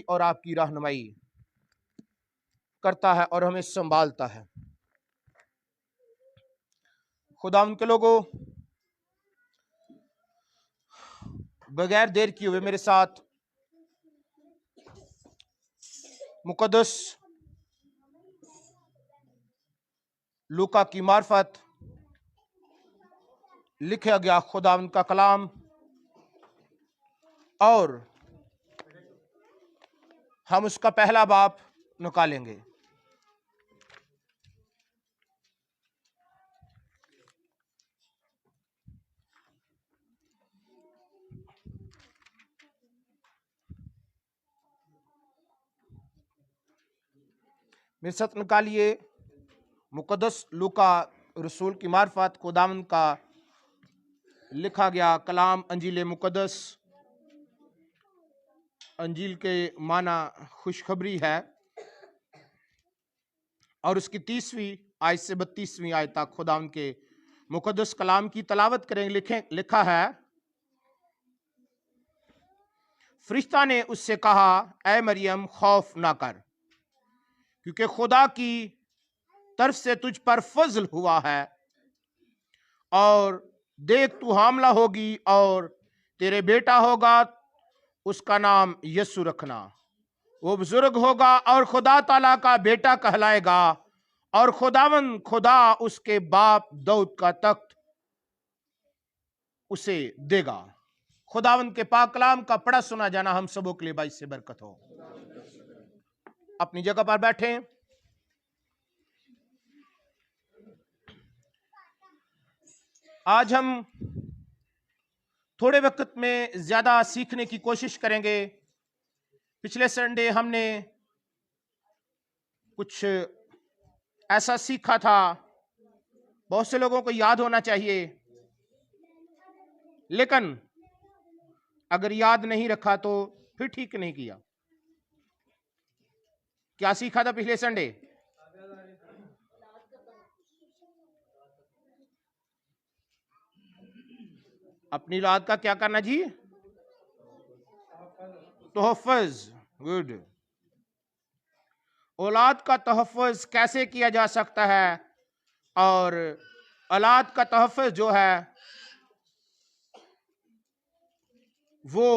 اور آپ کی رہنمائی کرتا ہے اور ہمیں سنبھالتا ہے۔ خدا ان کے لوگوں، بغیر دیر کیے ہوئے میرے ساتھ مقدس لوکا کی معرفت لکھا گیا خداوند کا کلام اور ہم اس کا پہلا باب نکالیں گے۔ میرے ساتھ نکالیے مقدس لوکا رسول کی معرفت خداوند کا لکھا گیا کلام، انجیل مقدس۔ انجیل کے معنی خوشخبری ہے اور اس کی 30ویں آیت سے 32ویں آیت تک خداوند کے مقدس کلام کی تلاوت کریں۔ لکھا ہے، فرشتہ نے اس سے کہا، اے مریم خوف نہ کر، کیونکہ خدا کی طرف سے تجھ پر فضل ہوا ہے، اور دیکھ تو حاملہ ہوگی اور تیرے بیٹا ہوگا، اس کا نام یسوع رکھنا۔ وہ بزرگ ہوگا اور خدا تعالیٰ کا بیٹا کہلائے گا، اور خداوند خدا اس کے باپ داؤد کا تخت اسے دے گا۔ خداوند کے پاک کلام کا پڑھا سنا جانا ہم سبوں کے لیے باعث سے برکت ہو۔ اپنی جگہ پر بیٹھیں۔ آج ہم تھوڑے وقت میں زیادہ سیکھنے کی کوشش کریں گے۔ پچھلے سنڈے ہم نے کچھ ایسا سیکھا تھا، بہت سے لوگوں کو یاد ہونا چاہیے، لیکن اگر یاد نہیں رکھا تو پھر ٹھیک نہیں کیا۔ کیا سیکھا تھا پچھلے سنڈے؟ اپنی اولاد کا کیا کرنا جی؟ تحفظ۔ گڈ۔ اولاد کا تحفظ کیسے کیا جا سکتا ہے، اور اولاد کا تحفظ جو ہے وہ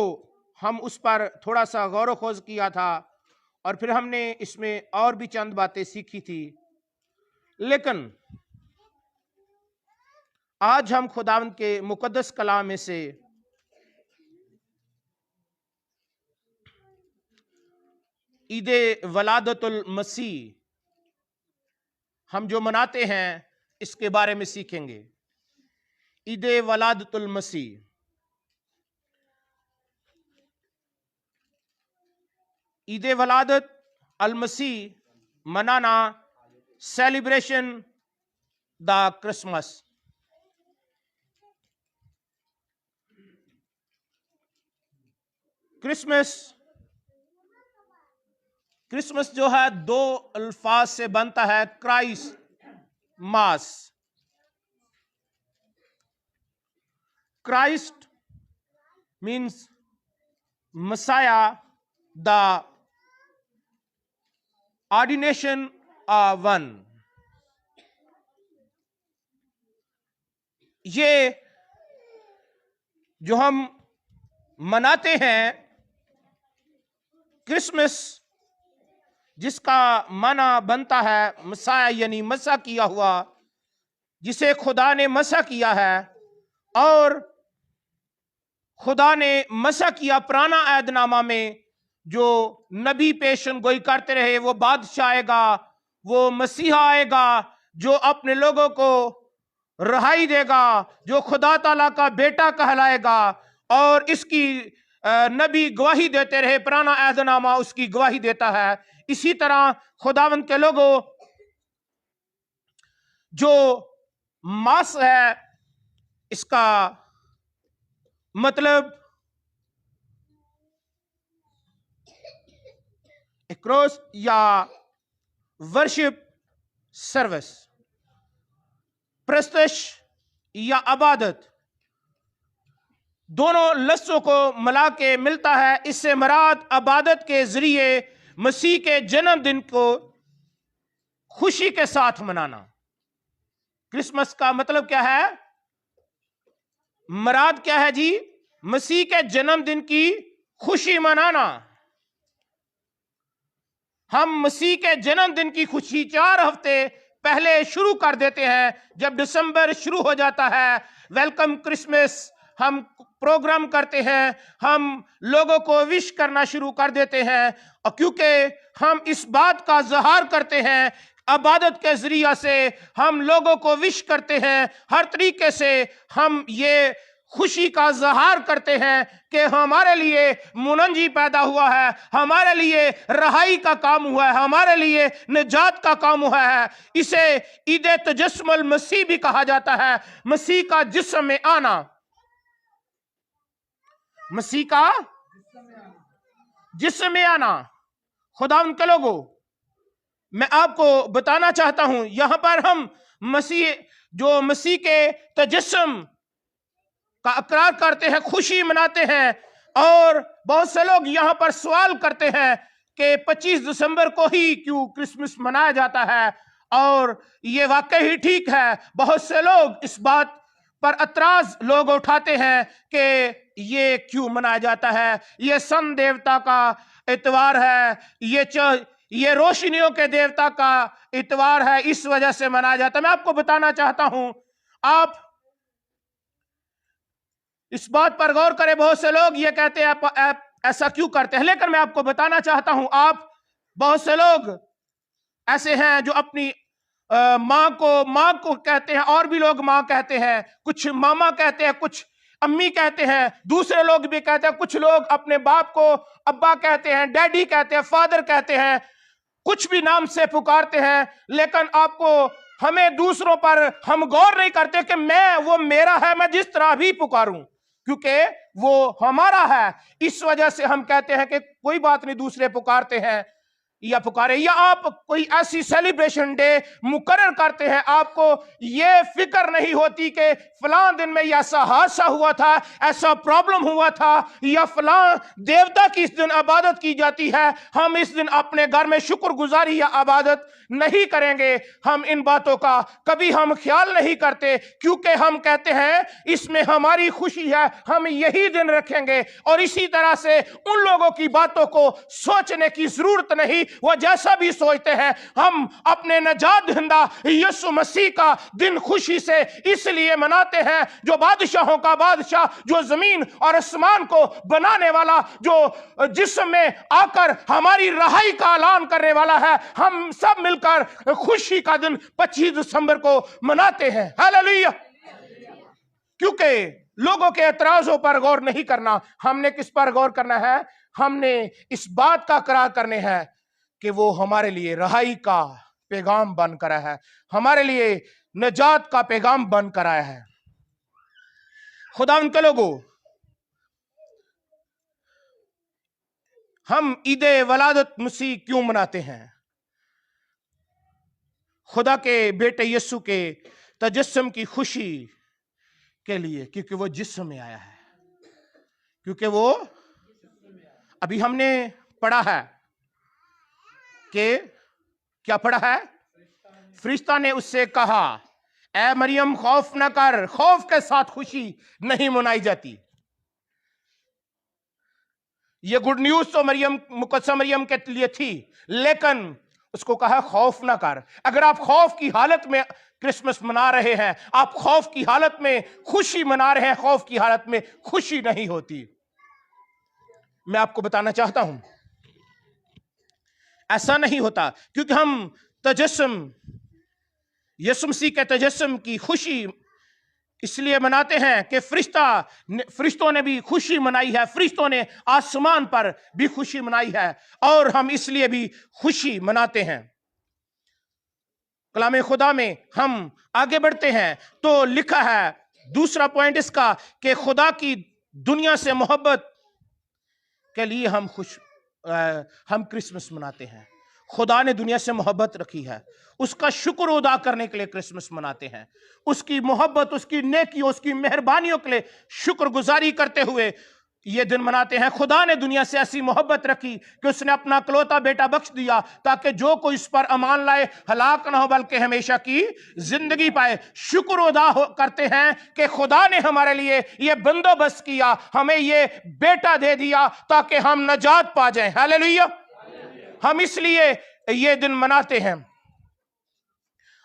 ہم اس پر تھوڑا سا غور و خوض کیا تھا، اور پھر ہم نے اس میں اور بھی چند باتیں سیکھی تھی۔ لیکن آج ہم خداوند کے مقدس کلام میں سے عید ولادت المسیح ہم جو مناتے ہیں اس کے بارے میں سیکھیں گے۔ عید ولادت المسیح، عید ولادت المسیح منانا، سیلیبریشن دا کرسمس۔ کرسمس جو ہے دو الفاظ سے بنتا ہے، کرائسٹ ماس۔ کرائسٹ مینس مسایا، دا آرڈینیشن ون۔ یہ جو ہم مناتے ہیں کرسمس، جس کا معنی بنتا ہے مسایا، یعنی مسح کیا ہوا، جسے خدا نے مسح کیا ہے، اور خدا نے مسح کیا پرانا عہد نامہ میں۔ جو نبی پیشن گوئی کرتے رہے، وہ بادشاہ آئے گا، وہ مسیحا آئے گا جو اپنے لوگوں کو رہائی دے گا، جو خدا تعالیٰ کا بیٹا کہلائے گا، اور اس کی نبی گواہی دیتے رہے، پرانا عہد نامہ اس کی گواہی دیتا ہے۔ اسی طرح خداوند کے لوگوں، جو ماس ہے، اس کا مطلب ایکروس یا ورشپ سروس، پرستش یا عبادت۔ दोनों लफ्ज़ों को मिला के मिलता है। इससे मुराद इबादत के जरिए मसीह के जन्मदिन को खुशी के साथ मनाना। क्रिसमस का मतलब क्या है? मुराद क्या है जी? मसीह के जन्मदिन की खुशी मनाना। हम मसीह के जन्मदिन की खुशी 4 हफ्ते पहले शुरू कर देते हैं। जब दिसंबर शुरू हो जाता है, वेलकम क्रिसमस हम प्रोग्राम करते हैं, हम लोगों को विश करना शुरू कर देते हैं। और क्योंकि हम इस बात का इज़हार करते हैं, इबादत के जरिया से हम लोगों को विश करते हैं, हर तरीके से हम ये खुशी का इज़हार करते हैं कि हमारे लिए मुनंजी पैदा हुआ है, हमारे लिए रहाई का काम हुआ है, हमारे लिए निजात का काम हुआ है। इसे ईद तजस्सुमुल मसीह भी कहा जाता है, मसीह का जिस्म में आना। मसीह का जिस्म में आना। खुदा उनके लोगों, मैं आपको बताना चाहता हूं, यहां पर हम मसीह के तजस्सुम का इकरार करते हैं, खुशी मनाते हैं। और बहुत से लोग यहां पर सवाल करते हैं कि 25 दिसंबर को ही क्यों क्रिसमस मनाया जाता है, और ये वाकई ही ठीक है। बहुत से लोग इस बात पर एतराज लोग उठाते हैं कि ये क्यों मनाया जाता है, ये सन देवता का इतवार है, ये रोशनियों के देवता का इतवार है, इस वजह से मनाया जाता है। मैं आपको बताना चाहता हूं, आप इस बात पर गौर करें। बहुत से लोग ये कहते हैं आप ऐसा क्यों करते हैं, लेकिन मैं आपको बताना चाहता हूं, आप बहुत से लोग ऐसे हैं जो अपनी माँ को कहते हैं, और भी लोग माँ कहते हैं, कुछ मामा कहते हैं, कुछ अम्मी कहते हैं, दूसरे लोग भी कहते हैं, कुछ लोग अपने बाप को अब्बा कहते हैं, डैडी कहते हैं, फादर कहते हैं, कुछ भी नाम से पुकारते हैं। लेकिन हमें दूसरों पर हम गौर नहीं करते कि वो मेरा है, मैं जिस तरह भी पुकारूं, क्योंकि वो हमारा है। इस वजह से हम कहते हैं कि कोई बात नहीं, दूसरे पुकारते हैं या पुकारे। या आप कोई ऐसी सेलिब्रेशन डे मुकर्रर करते हैं, आपको ये फिक्र नहीं होती कि फलां दिन में ऐसा हादसा हुआ था, ऐसा प्रॉब्लम हुआ था, या फलां देवता की इस दिन इबादत की जाती है, हम इस दिन अपने घर में शुक्रगुजारी या इबादत नहीं करेंगे। हम इन बातों का कभी हम ख्याल नहीं करते, क्योंकि हम कहते हैं इसमें हमारी खुशी है, हम यही दिन रखेंगे। और इसी तरह से उन लोगों की बातों को सोचने की जरूरत नहीं, वो जैसा भी सोचते हैं। हम अपने नजात दहिंदा यीशु मसीह का दिन खुशी से इसलिए मनाते हैं, जो बादशाहों का बादशाह, जो जमीन और आसमान को बनाने वाला, जो जिसमें आकर हमारी रहाई का ऐलान करने वाला है। हम सब मिलकर खुशी का दिन 25 दिसंबर को मनाते हैं। हालेलुया। क्योंकि लोगों के एतराजों पर गौर नहीं करना, हमने किस पर गौर करना है? हमने इस बात का इकरार करने हैं कि वो हमारे लिए रहाई का पैगाम बनकर आया है, हमारे लिए निजात का पैगाम बनकर आया है। खुदा उनके लोगों, हम ईद वलादत मसीह क्यों मनाते हैं? खुदा के बेटे यीशु के तजस्सुम की खुशी के लिए, क्योंकि वो जिस्म में आया है, क्योंकि वो अभी हमने पढ़ा है कि क्या पढ़ा है? फरिश्ता ने उससे कहा, ऐ मरियम खौफ न कर। खौफ के साथ खुशी नहीं मनाई जाती। ये गुड न्यूज तो मुकद्दस मरियम के लिए थी, लेकिन उसको कहा खौफ ना कर। अगर आप खौफ की हालत में क्रिसमस मना रहे हैं, आप खौफ की हालत में खुशी मना रहे हैं, खौफ की हालत में खुशी नहीं होती। मैं आपको बताना चाहता हूं, ऐसा नहीं होता, क्योंकि हम तजस्सुम, यीशु मसीह के तजस्सुम की खुशी इसलिए मनाते हैं कि फरिश्तों ने भी खुशी मनाई है, फरिश्तों ने आसमान पर भी खुशी मनाई है, और हम इसलिए भी खुशी मनाते हैं। कलाम खुदा में हम आगे बढ़ते हैं तो लिखा है, दूसरा पॉइंट इसका, कि खुदा की दुनिया से मोहब्बत के लिए हम क्रिसमस मनाते हैं। खुदा ने दुनिया से मोहब्बत रखी है, उसका शुक्र अदा करने के लिए क्रिसमस मनाते हैं। उसकी मोहब्बत, उसकी नेकियों, उसकी मेहरबानियों के लिए शुक्रगुजारी करते हुए ये दिन मनाते हैं। खुदा ने दुनिया से ऐसी मोहब्बत रखी कि उसने अपना इकलौता बेटा बख्श दिया ताकि जो कोई इस पर ईमान लाए हलाक ना हो बल्कि हमेशा की जिंदगी पाए। शुक्र अदा करते हैं कि खुदा ने हमारे लिए ये बंदोबस्त किया, हमें ये बेटा दे दिया ताकि हम नजात पा जाएं। हालेलुया। हम इसलिए ये दिन मनाते हैं।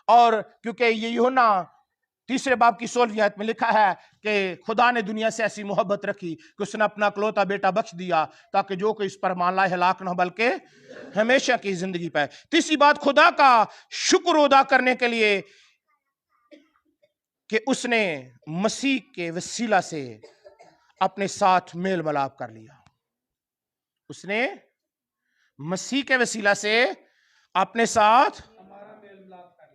और क्योंकि ये यूहन्ना 3 बाब की 16वीं आयत में लिखा है कि खुदा ने दुनिया से ऐसी मोहब्बत रखी कि उसने अपना इकलौता बेटा बख्श दिया ताकि जो कोई इस पर ईमान लाए हलाक न हो बल्कि हमेशा की जिंदगी पाए। तीसरी बात, खुदा का शुक्र अदा करने के लिए कि उसने मसीह के वसीला से अपने साथ मेल मिलाप कर लिया। उसने मसीह के वसीला से अपने साथ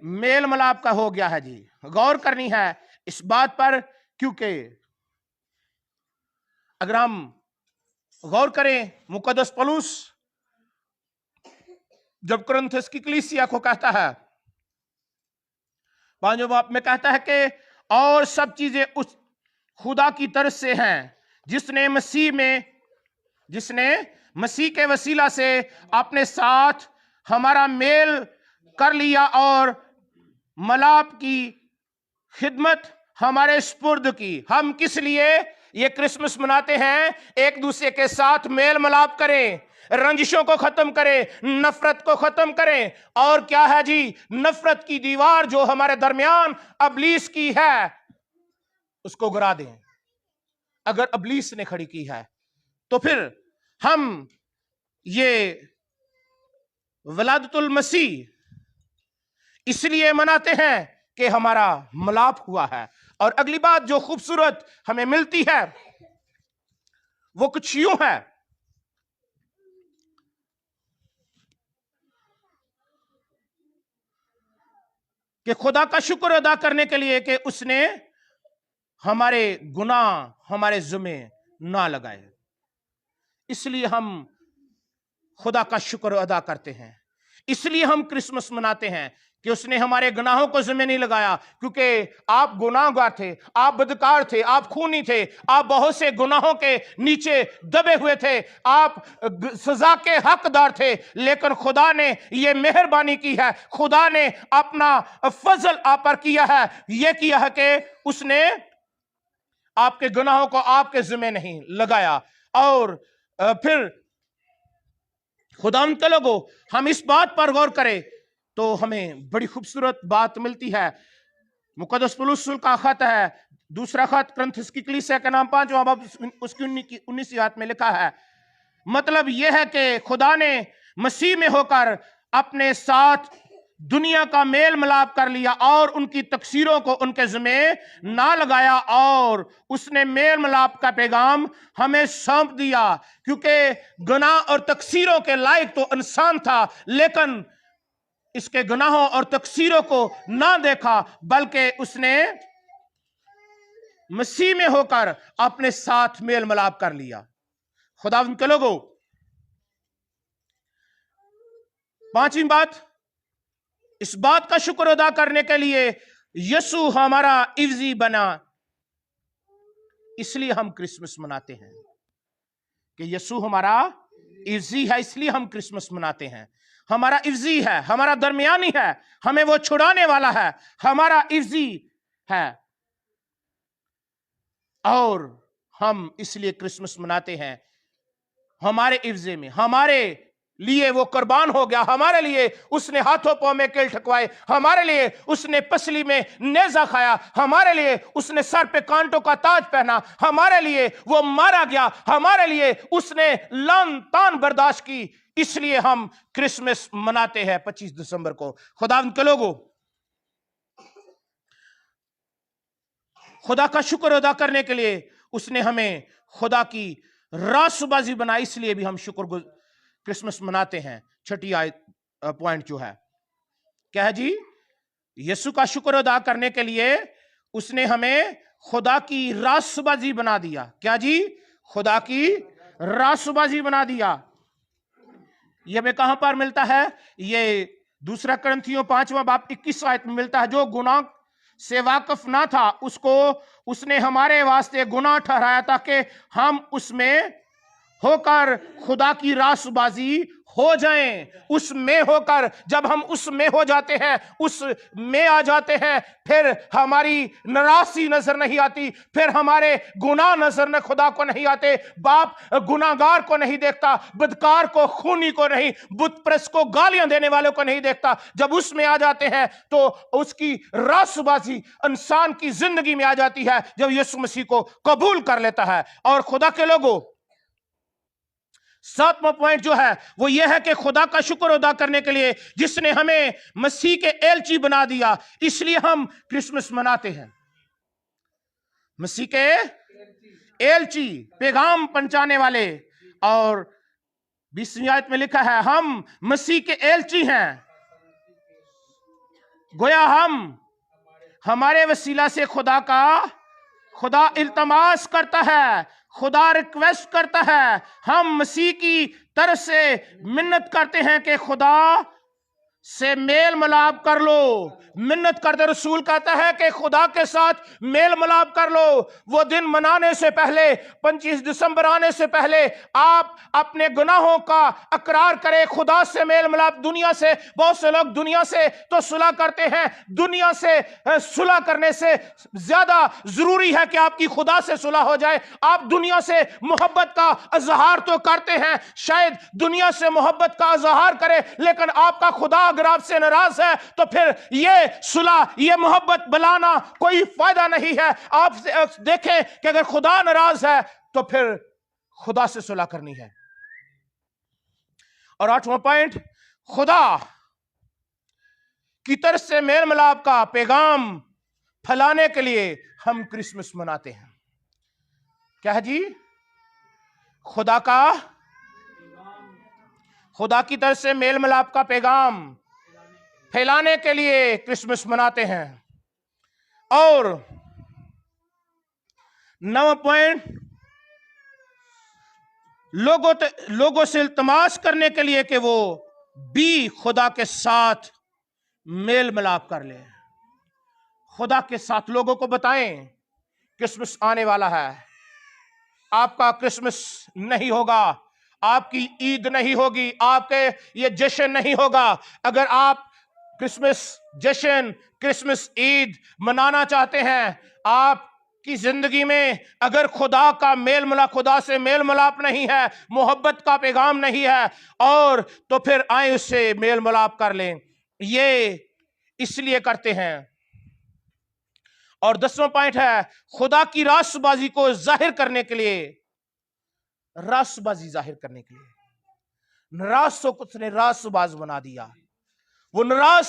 मेल मिलाप का हो गया है जी। गौर करनी है इस बात पर, क्योंकि अगर हम गौर करें, मुकद्दस पौलुस जब कुरिन्थस की कलीसिया को कहता है 5वें बाब में कहता है कि और सब चीजें उस खुदा की तरफ से हैं जिसने मसीह के वसीला से अपने साथ हमारा मेल कर लिया और मलाप की खिदमत हमारे स्पुर्द की। हम किस लिए ये क्रिसमस मनाते हैं? एक दूसरे के साथ मेल मिलाप करें, रंजिशों को खत्म करें, नफरत को खत्म करें। और क्या है जी? नफरत की दीवार जो हमारे दरमियान अबलीस की है उसको गिरा दें। अगर अबलीस ने खड़ी की है तो फिर हम ये वलादतुल मसीह इसलिए मनाते हैं कि हमारा मिलाप हुआ है। और अगली बात जो खूबसूरत हमें मिलती है वो कुछ यूं है कि खुदा का शुक्र अदा करने के लिए कि उसने हमारे गुनाह हमारे ज़िम्मे ना लगाए, इसलिए हम खुदा का शुक्र अदा करते हैं। इसलिए हम क्रिसमस मनाते हैं कि उसने हमारे गुनाहों को ज़िम्मे नहीं लगाया। क्योंकि आप गुनाहगार थे, आप बदकार थे, आप खूनी थे, आप बहुत से गुनाहों के नीचे दबे हुए थे, आप सजा के हकदार थे। लेकिन खुदा ने ये मेहरबानी की है, खुदा ने अपना फजल आप पर किया है, ये किया है कि उसने आपके गुनाहों को आपके ज़िम्मे नहीं लगाया। और फिर खुदा के लोगों, हम इस बात पर गौर करें तो हमें बड़ी खूबसूरत बात मिलती है। मुकद्दस पौलुस का खत है, दूसरा खत कुरिन्थस की कलीसिया का नाम 5वां बाब उसकी 19वीं आयत में लिखा है। मतलब यह है कि खुदा ने मसीह में होकर अपने साथ दुनिया का मेल मिलाप कर लिया और उनकी तकसीरों को उनके ज़िम्मे ना लगाया, और उसने मेल मिलाप का पैगाम हमें सौंप दिया। क्योंकि गुनाह और तकसीरों के लायक तो इंसान था, लेकिन इसके गुनाहों और तकसीरों को ना देखा, बल्कि उसने मसीह में होकर अपने साथ मेल मिलाप कर लिया। खुदा के लोगों, 5वीं बात, इस बात का शुक्र अदा करने के लिए यीशु हमारा इवजी बना। इसलिए हम क्रिसमस मनाते हैं कि यीशु हमारा इवजी है, इसलिए हम क्रिसमस मनाते हैं। हमारा इवजी है, हमारा दरमियानी है, हमें वो छुड़ाने वाला है, हमारा इवजी है। और हम इसलिए क्रिसमस मनाते हैं, हमारे इवजे में हमारे लिए वो कुर्बान हो गया, हमारे लिए उसने हाथों पांव में कील ठकवाए, हमारे लिए उसने पसली में नेजा खाया, हमारे लिए उसने सर पे कांटों का ताज पहना, हमारे लिए वो मारा गया, हमारे लिए उसने लान तान बर्दाश्त की। इसलिए हम क्रिसमस मनाते हैं 25 दिसंबर को। खुदा के लोगों, खुदा का शुक्र अदा करने के लिए उसने हमें खुदा की रासबाजी बनाई, इसलिए भी हम शुक्र क्रिसमस मनाते हैं। 6ठी आयत पॉइंट जो है क्या है जी? यीशु का शुक्र अदा करने के लिए उसने हमें खुदा की रासबाजी बना दिया। क्या जी? खुदा की रासबाजी बना दिया। ये हमें कहां पर मिलता है? ये दूसरा करंथियों 5वां बाब 21 आयत में मिलता है। जो गुनाह से वाकिफ ना था उसको उसने हमारे वास्ते गुनाह ठहराया ताकि हम उसमें होकर खुदा की रासबाजी हो जाएं। उसमें होकर, जब हम उसमें हो जाते हैं, उसमें आ जाते हैं, फिर हमारी नाराज़गी नजर नहीं आती, फिर हमारे गुनाह नजर न खुदा को नहीं आते। बाप गुनाहगार को नहीं देखता, बदकार को, खूनी को नहीं, बुत परस्त को, गालियां देने वालों को नहीं देखता। जब उसमें आ जाते हैं तो उसकी रासबाजी इंसान की जिंदगी में आ जाती है जब यीशु मसीह को कबूल कर लेता है। और खुदा के लोगों, 7वां पॉइंट जो है वो ये है कि खुदा का शुक्र अदा करने के लिए जिसने हमें मसीह के एलची बना दिया, इसलिए हम क्रिसमस मनाते हैं। मसीह के एलची, पैगाम पहुंचाने वाले। और 20वीं आयत में लिखा है हम मसीह के एलची हैं, गोया हम हमारे वसीला से खुदा इल्तमास करता है, खुदा रिक्वेस्ट करता है, हम मसीह की तरफ से मिन्नत करते हैं कि खुदा से मेल मिलाप कर लो। मिन्नत करते रसूल कहता है कि खुदा के साथ मेल मिलाप कर लो। वो दिन मनाने से पहले, 25 दिसंबर आने से पहले आप अपने गुनाहों का अकरार करें, खुदा से मेल मिलाप। दुनिया से, बहुत से लोग दुनिया से तो सुलह करते हैं, दुनिया से सुलह करने से ज्यादा जरूरी है कि आपकी खुदा से सुलह हो जाए। आप दुनिया से मोहब्बत का इजहार तो करते हैं, शायद दुनिया से मोहब्बत का इजहार करें, लेकिन आपका खुदा अगर आपसे नाराज है तो फिर ये सुलह, ये मोहब्बत बनाना कोई फायदा नहीं है। आप देखें कि अगर खुदा नाराज है तो फिर खुदा से सुलह करनी है। और 8वां पॉइंट, खुदा की तरफ से मेल मिलाप का पैगाम फैलाने के लिए हम क्रिसमस मनाते हैं। क्या है जी? खुदा की तरफ से मेल मिलाप का पैगाम फैलाने के लिए क्रिसमस मनाते हैं। और 9वां पॉइंट, लोगों से इल्तमास करने के लिए कि वो भी खुदा के साथ मेल मिलाप कर ले। खुदा के साथ लोगों को बताएं क्रिसमस आने वाला है। आपका क्रिसमस नहीं होगा, आपकी ईद नहीं होगी, आपके ये जश्न नहीं होगा। अगर आप क्रिसमस जश्न, क्रिसमस ईद मनाना चाहते हैं, आपकी जिंदगी में अगर खुदा से मेल मिलाप नहीं है, मोहब्बत का पैगाम नहीं है, और तो फिर आए उससे मेल मिलाप कर लें। ये इसलिए करते हैं। और 10वां पॉइंट है खुदा की रासबाजी को जाहिर करने के लिए, रासबाजी जाहिर करने के लिए नाराज को कुछ ने रासबाज बना दिया। वो नाराज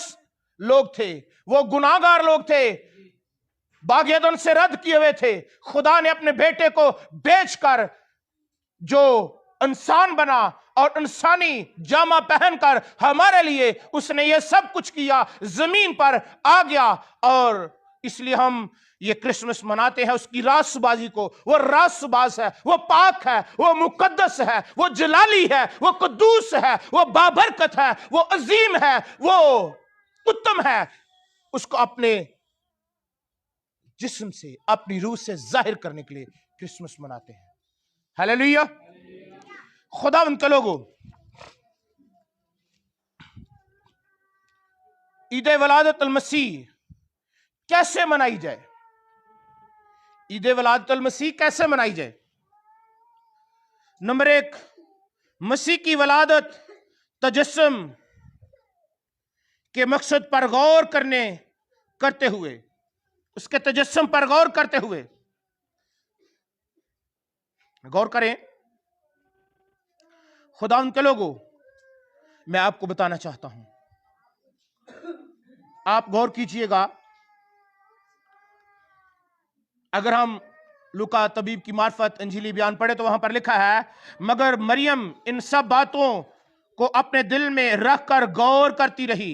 लोग थे, वो गुनाहगार लोग थे, बागेदन से रद्द किए हुए थे। खुदा ने अपने बेटे को बेचकर जो इंसान बना और इंसानी जामा पहनकर हमारे लिए उसने ये सब कुछ किया, जमीन पर आ गया। और इसलिए हम ये क्रिसमस मनाते हैं उसकी रासबाजी को। वो रासबाज है, वो पाक है, वो मुकद्दस है, वो जलाली है, वो कुद्दूस है, वो बाबरकत है, वो अजीम है, वो उत्तम है। उसको अपने जिस्म से, अपनी रूह से जाहिर करने के लिए क्रिसमस मनाते हैं। हालेलुया। खुदा उनके लोगों, ईद वलादत अल मसीह कैसे मनाई जाए? ईद वलादत अल मसीह कैसे मनाई जाए? नंबर 1, मसीह की वलादत तजस्सुम के मकसद पर गौर करते हुए, उसके तजस्सुम पर गौर करते हुए, गौर करें। खुदा उनके लोगों, मैं आपको बताना चाहता हूं, आप गौर कीजिएगा। अगर हम लूका तबीब की मार्फत इंजीली बयान पढ़े तो वहां पर लिखा है, मगर मरियम इन सब बातों को अपने दिल में रखकर गौर करती रही।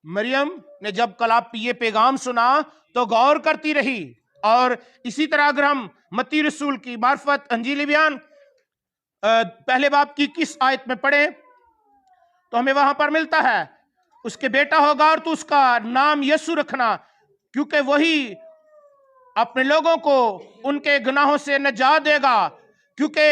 मरियम ने जब कलाप ये पैगाम सुना तो गौर करती रही। और इसी तरह अगर हम मत्ती रसूल की मार्फत इंजीली बयान पहले बाब की 21 आयत में पढ़े तो हमें वहां पर मिलता है, उसके बेटा होगा और तू उसका नाम यीशु रखना, क्योंकि वही अपने लोगों को उनके गुनाहों से निजात देगा। क्योंकि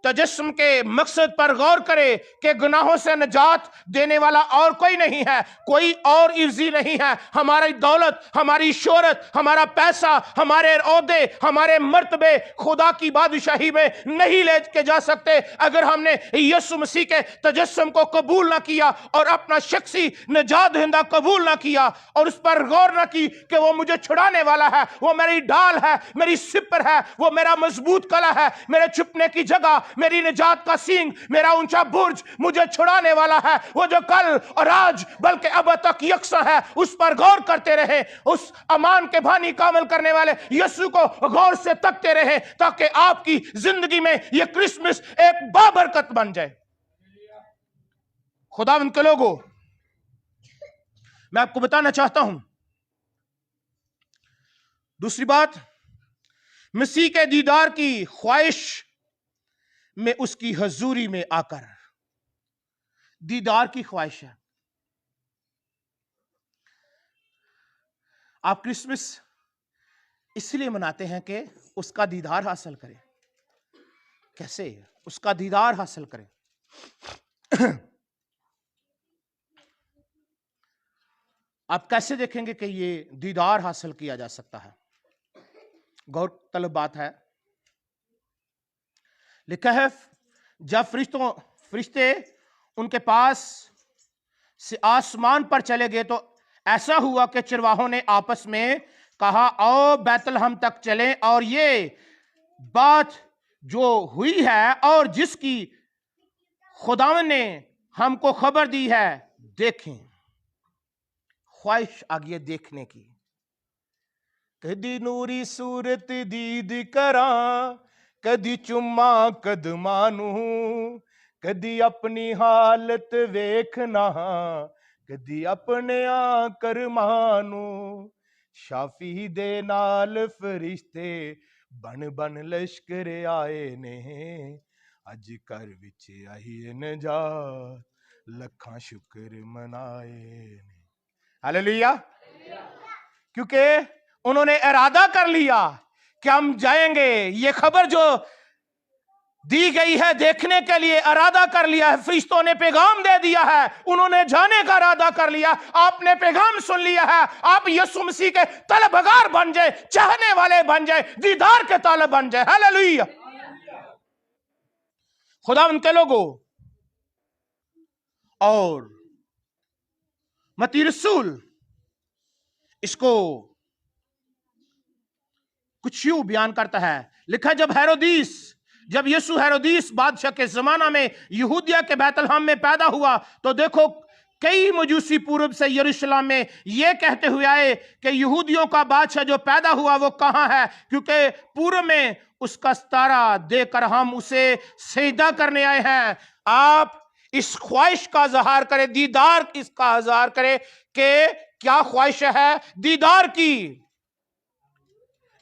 तजस्सुम के मकसद पर गौर करे कि गुनाहों से निजात देने वाला और कोई नहीं है, कोई और इर्जी नहीं है। हमारी दौलत, हमारी शोहरत, हमारा पैसा, हमारे ओहदे, हमारे मर्तबे खुदा की बादशाही में नहीं ले के जा सकते अगर हमने यीशु मसीह के तजस्सुम को कबूल ना किया और अपना शख्सी निजात दहिंदा कबूल ना किया और उस पर गौर ना की कि वो मुझे छुड़ाने वाला है, वो मेरी ढाल है, मेरी सिपर है, वो मेरा मजबूत कला है, मेरे छुपने की जगह, मेरी निजात का सींग, मेरा ऊंचा बुर्ज, मुझे छुड़ाने वाला है। वो जो कल और आज बल्कि अब तक यकसा है, उस पर गौर करते रहे, उस अमान के बानी का अमल करने वाले यीशु को गौर से तकते रहे, ताकि आपकी जिंदगी में यह क्रिसमस एक बाबरकत बन जाए। खुदावंद के लोगों, मैं आपको बताना चाहता हूं दूसरी बात, मसीह के दीदार की ख्वाहिश में उसकी हजूरी में आकर, दीदार की ख्वाहिश है। आप क्रिसमस इसलिए मनाते हैं कि उसका दीदार हासिल करें। कैसे उसका दीदार हासिल करें? आप कैसे देखेंगे कि ये दीदार हासिल किया जा सकता है? गौर तलब बात है। लिखा है, जब फरिश्ते उनके पास से आसमान पर चले गए तो ऐसा हुआ कि चरवाहों ने आपस में कहा, आओ बैतलहम तक चलें और ये बात जो हुई है और जिसकी खुदावन ने हमको खबर दी है देखें। ख्वाहिश आ गई देखने की। कदी नूरी सूरत दीद करा, कदी चुम्मा कदमानू, कदी अपनी हालत वेखना, कदी अपने आकर मानू। शाफी दे नाल फरिश्ते बन बन लश्कर आए ने, अज घर विच आई नजात लखां शुक्र मनाए ने। हालेलुया। क्योंकि उन्होंने इरादा कर लिया कि हम जाएंगे। ये खबर जो दी गई है देखने के लिए इरादा कर लिया है, फरिश्तों ने पैगाम दे दिया है, उन्होंने जाने का इरादा कर लिया। आपने पैगाम सुन लिया है, आप यीशु मसीह के तलबगार बन जाए, चाहने वाले बन जाए, दीदार के तालब बन जाए। हालेलुया। खुदा उनके लोगों, और मत्ती रसूल इसको कुछ यूं बयान करता है। लिखा, जब यीशु हेरोदीस बादशाह के जमाना में यहूदिया के बैतलहम में पैदा हुआ तो देखो कई मजूसी पूर्व से यरूशलेम में यह कहते हुए आए कि यहूदियों का बादशाह जो पैदा हुआ वो कहां है, क्योंकि पूर्व में उसका सितारा देकर हम उसे सजदा करने आए हैं। आप इस ख्वाहिश का इजहार करें, दीदार इसका इजहार करें कि क्या ख्वाहिश है? दीदार की।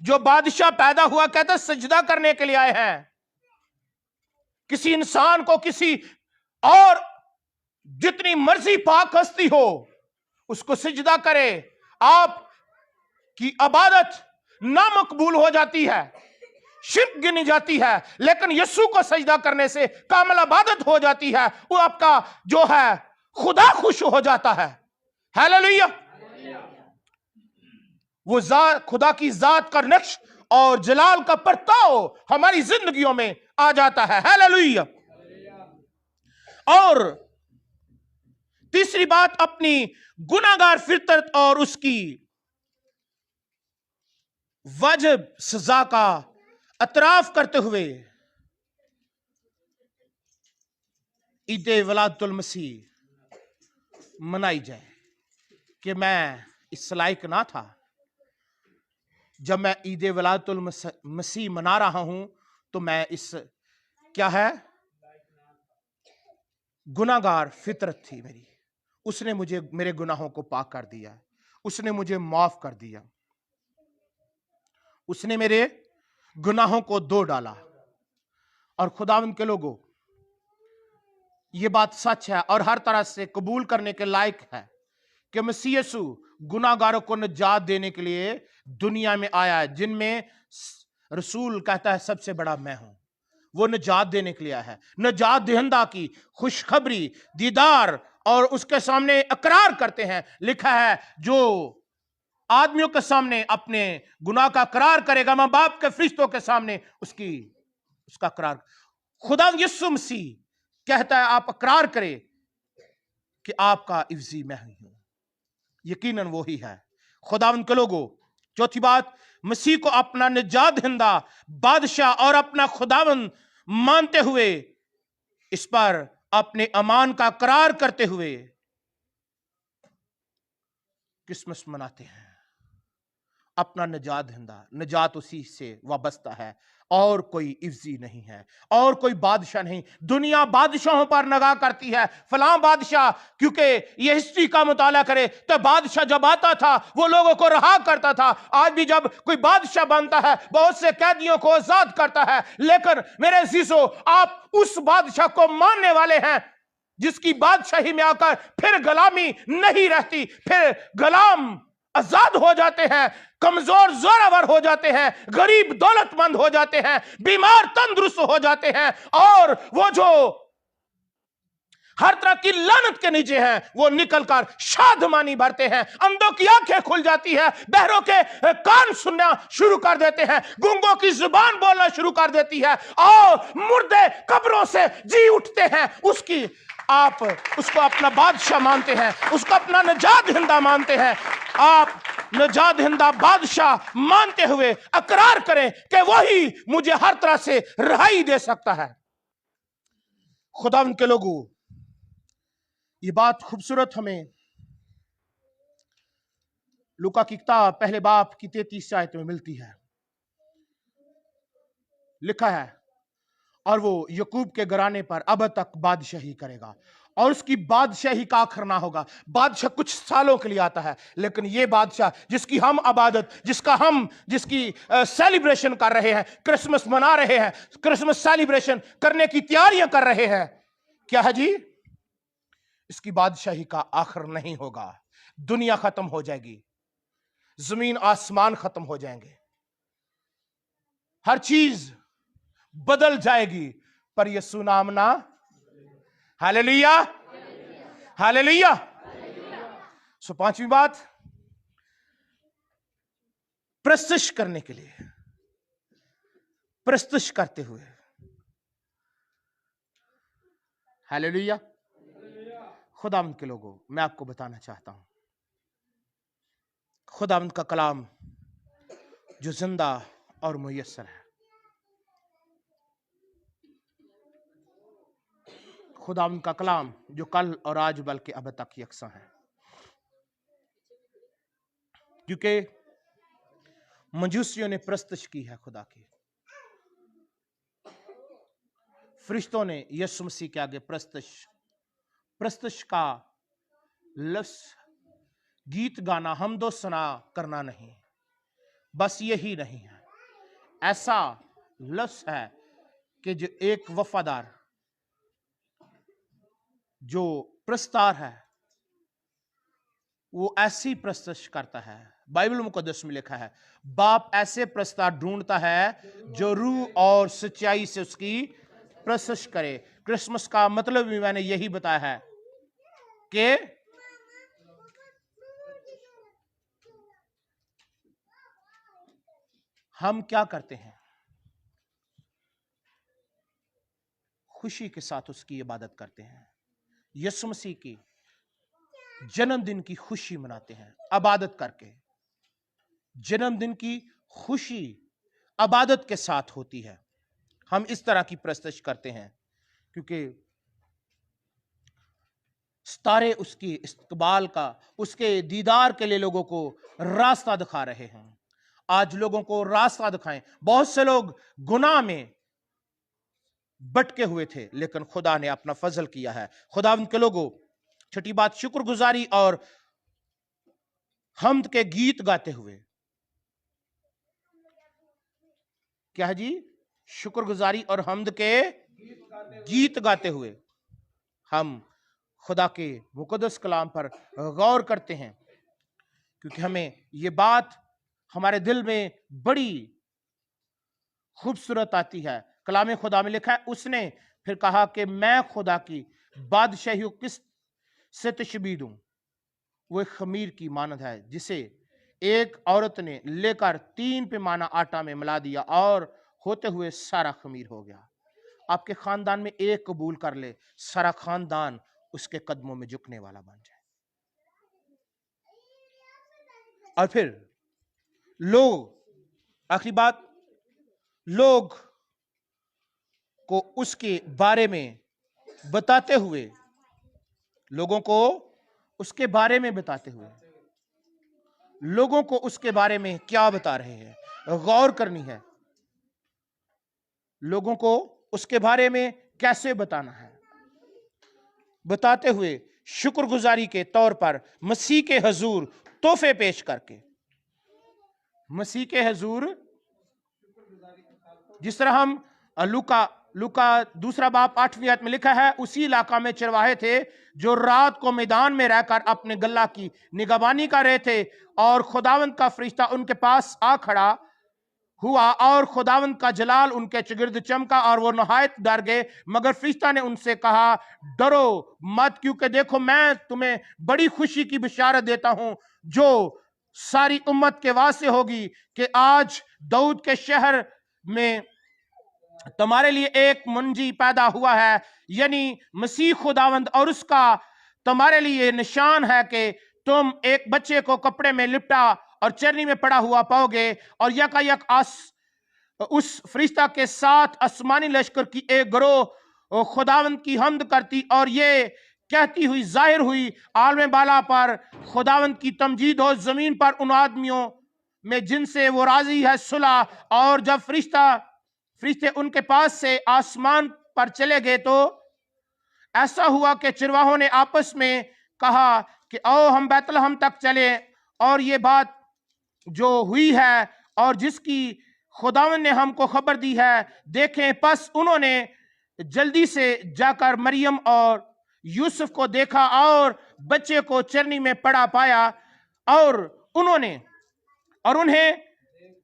जो बादशाह पैदा हुआ कहता सजदा करने के लिए आए हैं। किसी इंसान को किसी और जितनी मर्जी पाक हस्ती हो उसको सजदा करे, आप की इबादत नामकबूल हो जाती है, शिर्क गिनी जाती है। लेकिन यीशु को सजदा करने से कामिल इबादत हो जाती है, वो आपका जो है खुदा खुश हो जाता है। हालेलुया। वो खुदा की जात का नक्श और जलाल का परताव हमारी जिंदगियों में आ जाता है। हालेलुया। और तीसरी बात, अपनी गुनाहगार फितरत और उसकी वाजिब सजा का एतराफ करते हुए ईद वलादतुल मसीह मनाई जाए। कि मैं इस लायक ना था, जब मैं ईद वलादतुल मसीह मना रहा हूं तो मैं इस क्या है गुनाहगार फितरत थी मेरी, उसने मुझे मेरे गुनाहों को पाक कर दिया, उसने मुझे माफ कर दिया, उसने मेरे गुनाहों को धो डाला। और खुदावंद के लोगों, ये बात सच है और हर तरह से कबूल करने के लायक है कि मसीह यीशु गुनाहगारों को निजात देने के लिए दुनिया में आया है, जिनमें रसूल कहता है सबसे बड़ा मैं हूं। वो निजात देने के लिए आया है। निजात दहिंदा की खुशखबरी दीदार और उसके सामने इकरार करते हैं। लिखा है जो आदमियों के सामने अपने गुनाह का करार करेगा, मां बाप के फरिश्तों के सामने उसका करार। खुदा यीशु मसीह कहता है आप इकरार करें कि आपका इफ्जी मैं ही हूं। यकीनन वो ही है। खुदावंद के लोगों, चौथी बात, मसीह को अपना निजात दहिंदा बादशाह और अपना खुदावंद मानते हुए, इस पर अपने अमान का करार करते हुए क्रिसमस मनाते हैं। अपना निजात दहिंदा, निजात उसी से वाबस्ता है और कोई इफ्जी नहीं है और कोई बादशाह नहीं। दुनिया बादशाहों पर नगाह करती है, फलां बादशाह, क्योंकि ये हिस्ट्री का मुताला करे तो बादशाह जब आता था वो लोगों को रहा करता था। आज भी जब कोई बादशाह बनता है बहुत से कैदियों को आजाद करता है, लेकिन मेरे अजीजों, आप उस बादशाह को मानने वाले हैं जिसकी बादशाही में आकर फिर गुलामी नहीं रहती, फिर गुलाम आजाद हो जाते हैं, कमजोर जोरावर हो जाते हैं, गरीब दौलतमंद हो जाते हैं, बीमार तंदुरुस्त हो जाते हैं, और वो जो हर तरह की लानत के नीचे हैं वो निकलकर शादमानी भरते हैं। अंधों की आंखें खुल जाती है, बहरों के कान सुनना शुरू कर देते हैं, गूंगों की जुबान बोलना शुरू कर देती है और मुर्दे कब्रों से जी उठते हैं। आप उसको अपना बादशाह मानते हैं, उसको अपना निजात दहिंदा मानते हैं। आप निजात दहिंदा बादशाह मानते हुए इकरार करें कि वही मुझे हर तरह से रिहाई दे सकता है। खुदावंद के लोगों, ये बात खूबसूरत हमें लूका की किताब पहले बाब की 33 आयत में मिलती है। लिखा है, और वो यकूब के घराने पर अब तक बादशाही करेगा और उसकी बादशाही का आखिर ना होगा। बादशाह कुछ सालों के लिए आता है, लेकिन ये बादशाह जिसकी हम इबादत, जिसकी सेलिब्रेशन कर रहे हैं, क्रिसमस मना रहे हैं, क्रिसमस सेलिब्रेशन करने की तैयारियां कर रहे हैं, क्या है जी? इसकी बादशाही का आखिर नहीं होगा। दुनिया खत्म हो जाएगी, जमीन आसमान खत्म हो जाएंगे, हर चीज बदल जाएगी, पर यीशु नाम ना। Hallelujah, hallelujah. सो पांचवी बात, प्रस्तुत करने के लिए, प्रस्तुत करते हुए। हालेलुया। खुदावंद के लोगों, मैं आपको बताना चाहता हूं, खुदावंद का कलाम जो जिंदा और मुयस्सर है, खुदावंद का कलाम जो कल और आज बल्कि अब तक यकसा है, क्योंकि मजूसियों ने प्रस्तुत की है खुदा की, फरिश्तों ने यीशु मसीह के आगे प्रस्तुत का लफ्ज गीत गाना, हमदो सना करना नहीं, बस यही नहीं है, ऐसा लफ्ज है कि जो एक वफादार जो प्रस्तार है वो ऐसी प्रस्तुत करता है। बाइबल मुकद्दस में लिखा है, बाप ऐसे प्रस्तार ढूंढता है जो रूह और सच्चाई से उसकी प्रस्तुत करे। क्रिसमस का मतलब भी मैंने यही बताया है कि हम क्या करते हैं, खुशी के साथ उसकी इबादत करते हैं, यीशु मसीह की जन्मदिन की खुशी मनाते हैं इबादत करके। जन्मदिन की खुशी इबादत के साथ होती है। हम इस तरह की प्रस्तुत करते हैं क्योंकि सितारे उसकी इस्तकबाल का, उसके दीदार के लिए लोगों को रास्ता दिखा रहे हैं। आज लोगों को रास्ता दिखाएं। बहुत से लोग गुनाह में भटके हुए थे, लेकिन खुदा ने अपना फजल किया है। खुदावंद के लोगों, छठी बात, शुक्रगुजारी और हम्द के गीत गाते हुए। क्या है जी? शुक्रगुजारी और हम्द के गीत गाते हुए। हम खुदा के मुकद्दस कलाम पर गौर करते हैं, क्योंकि हमें ये बात हमारे दिल में बड़ी खूबसूरत आती है। कलाम खुदा में लिखा है, उसने फिर कहा कि मैं खुदा की बादशाही किस से तशबीह दूं। वो एक खमीर की मानद है जिसे एक औरत ने लेकर 3 पैमाना आटा में मिला दिया और होते हुए सारा खमीर हो गया। आपके खानदान में एक कबूल कर ले, सारा खानदान उसके कदमों में झुकने वाला बन जाए। और फिर लोग, आखिरी बात, लोग को उसके बारे में बताते हुए, लोगों को उसके बारे में बताते हुए, लोगों को उसके बारे में क्या बता रहे हैं, गौर करनी है। लोगों को उसके बारे में कैसे बताना है, बताते हुए शुक्रगुजारी के तौर पर मसीह के हजूर तोहफे पेश करके, मसीह के हजूर, जिस तरह हम लूका 2 बाब 8वीं आयत में लिखा है, उसी इलाका में चरवाहे थे जो रात को मैदान में रहकर अपने गल्ला की निगहबानी कर रहे थे, और खुदावंद का फरिश्ता उनके पास आ खड़ा हुआ और खुदावंद का जलाल उनके चगिर्द चमका और वो नहायत डर गए। मगर फरिश्ता ने उनसे कहा, डरो मत, क्योंकि देखो मैं तुम्हें बड़ी खुशी की बिशारत देता हूं जो सारी उम्मत के वास्ते होगी, कि आज दाऊद के शहर में तुम्हारे लिए एक मुंजी पैदा हुआ है, यानी मसीह खुदावंद, और उसका तुम्हारे लिए निशान है कि तुम एक बच्चे को कपड़े में लिपटा और चरनी में पड़ा हुआ पाओगे। और यकायक उस फरिश्ता के साथ आसमानी लश्कर की एक गिरोह खुदावंद की हम्द करती और ये कहती हुई जाहिर हुई, आलम बाला पर खुदावंद की तमजीद हो, जमीन पर उन आदमियों में जिनसे वो राजी है सुलह। और जब फरिश्ते उनके पास से आसमान पर चले गए तो ऐसा हुआ कि चरवाहों ने आपस में कहा कि आओ हम बैतलहम तक चले और ये बात जो हुई है और जिसकी खुदावंद ने हमको खबर दी है देखें। बस उन्होंने जल्दी से जाकर मरियम और यूसुफ को देखा और बच्चे को चरनी में पड़ा पाया, और उन्हें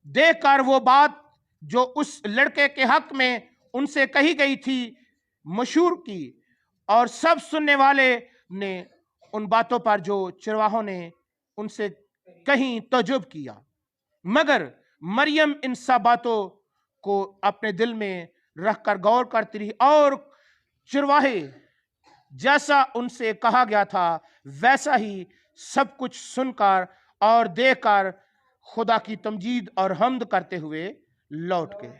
देखकर वो बात जो उस लड़के के हक में उनसे कही गई थी मशहूर की, और सब सुनने वाले ने उन बातों पर जो चरवाहों ने उनसे कहीं तजुब किया। मगर मरियम इन सब बातों को अपने दिल में रखकर गौर करती रही, और चरवाहे जैसा उनसे कहा गया था वैसा ही सब कुछ सुनकर और देखकर खुदा की तमजीद और हम्द करते हुए लौट गए।